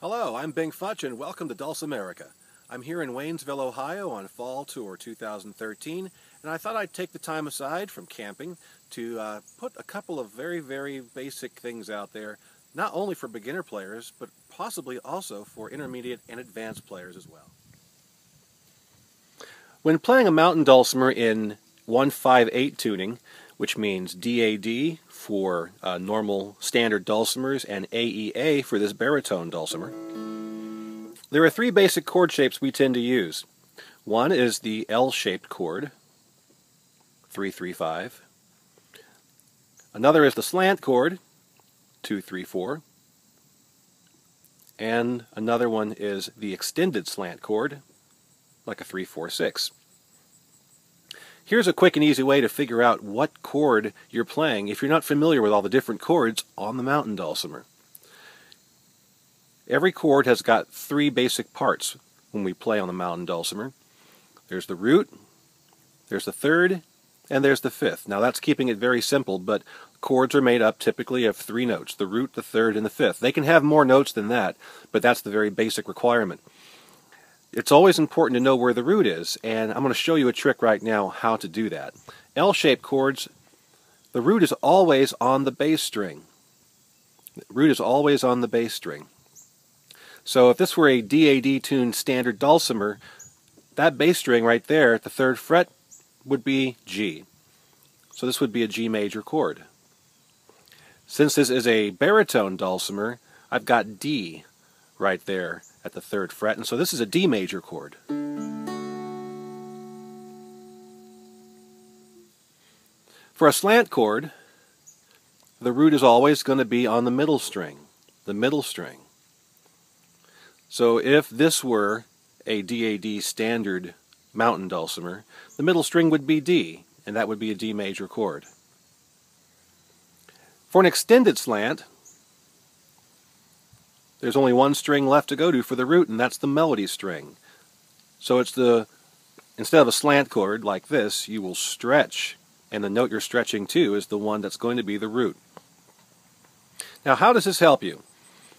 Hello, I'm Bing Futch and welcome to Dulcimerica. I'm here in Waynesville, Ohio on Fall Tour 2013, and I thought I'd take the time aside from camping to put a couple of very basic things out there, not only for beginner players, but possibly also for intermediate and advanced players as well. When playing a mountain dulcimer in 1/5/8 tuning, which means DAD for normal standard dulcimers and AEA for this baritone dulcimer, there are three basic chord shapes we tend to use. One is the L-shaped chord, 3-3-5. Another is the slant chord, 2-3-4. And another one is the extended slant chord, like a 3-4-6. Here's a quick and easy way to figure out what chord you're playing if you're not familiar with all the different chords on the mountain dulcimer. Every chord has got three basic parts when we play on the mountain dulcimer. There's the root, there's the third, and there's the fifth. Now that's keeping it very simple, but chords are made up typically of three notes, the root, the third, and the fifth. They can have more notes than that, but that's the very basic requirement. It's always important to know where the root is, and I'm going to show you a trick right now how to do that. L-shaped chords, the root is always on the bass string. The root is always on the bass string. So if this were a DAD tuned standard dulcimer, that bass string right there at the 3rd fret would be G. So this would be a G major chord. Since this is a baritone dulcimer, I've got D right there at the 3rd fret, and so this is a D major chord. For a slant chord, the root is always going to be on the middle string, So if this were a DAD standard mountain dulcimer, the middle string would be D, and that would be a D major chord. For an extended slant, there's only one string left to go to for the root, and that's the melody string. So instead of a slant chord like this, you will stretch, and the note you're stretching to is the one that's going to be the root. Now, how does this help you?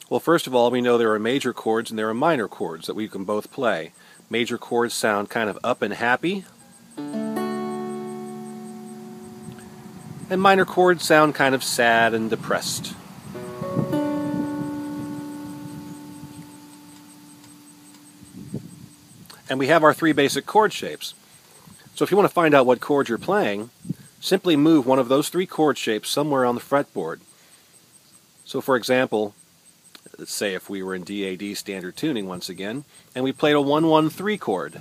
Well, first of all, we know there are major chords and there are minor chords that we can both play. Major chords sound kind of up and happy, and minor chords sound kind of sad and depressed. And we have our three basic chord shapes. So if you want to find out what chord you're playing, simply move one of those three chord shapes somewhere on the fretboard. So for example, let's say if we were in DAD standard tuning once again, and we played a 1-1-3 chord.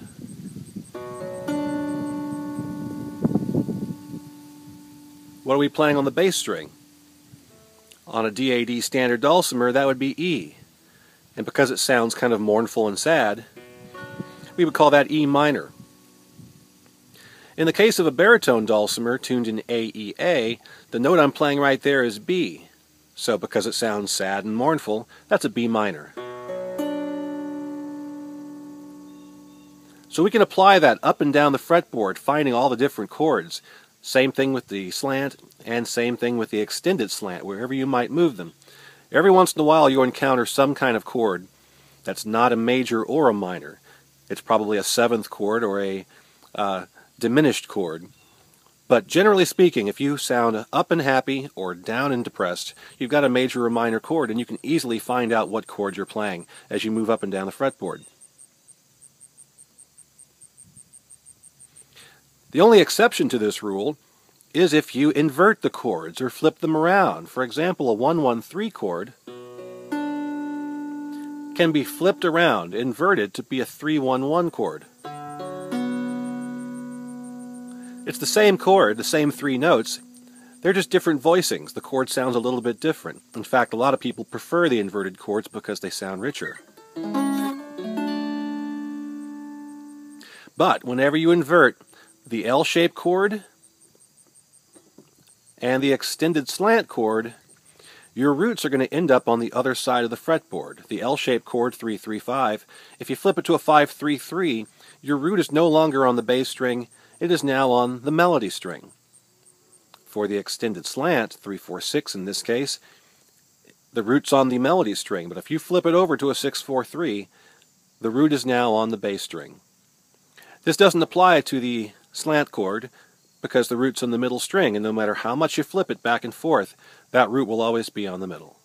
What are we playing on the bass string? On a DAD standard dulcimer, that would be E. And because it sounds kind of mournful and sad, we would call that E minor. In the case of a baritone dulcimer tuned in AEA, the note I'm playing right there is B. So because it sounds sad and mournful, that's a B minor. So we can apply that up and down the fretboard, finding all the different chords. Same thing with the slant, and same thing with the extended slant, wherever you might move them. Every once in a while you'll encounter some kind of chord that's not a major or a minor. It's probably a 7th chord or a diminished chord. But generally speaking, if you sound up and happy or down and depressed, you've got a major or minor chord, and you can easily find out what chord you're playing as you move up and down the fretboard. The only exception to this rule is if you invert the chords or flip them around. For example, a 1-1-3 chord can be flipped around, inverted to be a 3-1-1 chord. It's the same chord, the same three notes, they're just different voicings. The chord sounds a little bit different. In fact, a lot of people prefer the inverted chords because they sound richer. But whenever you invert the L-shaped chord and the extended slant chord, your roots are going to end up on the other side of the fretboard. The L-shaped chord, 3-3-5, if you flip it to a 5-3-3, your root is no longer on the bass string, it is now on the melody string. For the extended slant, 3-4-6 in this case, the root's on the melody string, but if you flip it over to a 6-4-3, the root is now on the bass string. This doesn't apply to the slant chord because the root's on the middle string, and no matter how much you flip it back and forth, that root will always be on the middle.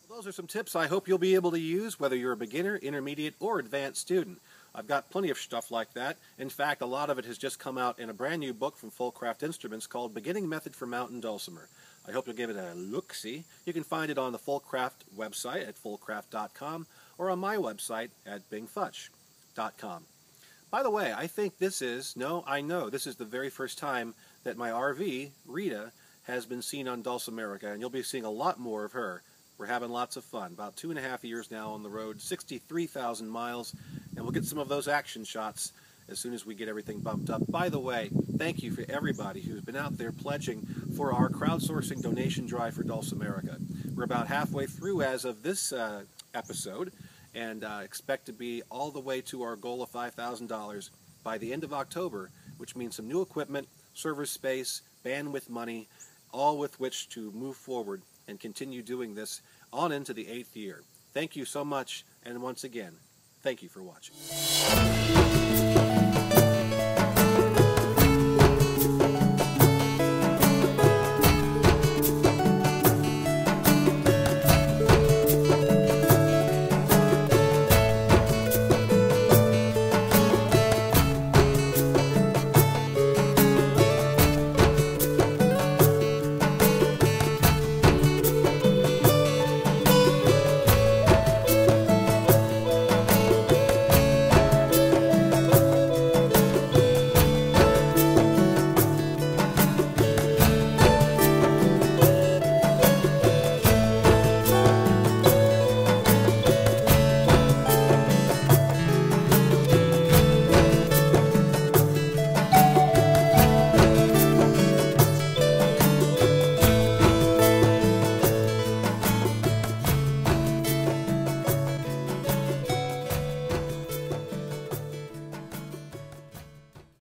Those are some tips I hope you'll be able to use, whether you're a beginner, intermediate, or advanced student. I've got plenty of stuff like that. In fact, a lot of it has just come out in a brand new book from Fullcraft Instruments called Beginning Method for Mountain Dulcimer. I hope you'll give it a look-see. You can find it on the Fullcraft website at fullcraft.com or on my website at bingfutch.com. By the way, I think this is, I know this is the very first time that my RV, Rita, has been seen on Dulcimerica, and you'll be seeing a lot more of her. We're having lots of fun. About 2.5 years now on the road, 63,000 miles, and we'll get some of those action shots as soon as we get everything bumped up. By the way, thank you for everybody who's been out there pledging for our crowdsourcing donation drive for Dulcimerica. We're about halfway through as of this episode, and expect to be all the way to our goal of $5,000 by the end of October, which means some new equipment, server space, bandwidth money, all with which to move forward and continue doing this on into the 8th year. Thank you so much, and once again, thank you for watching.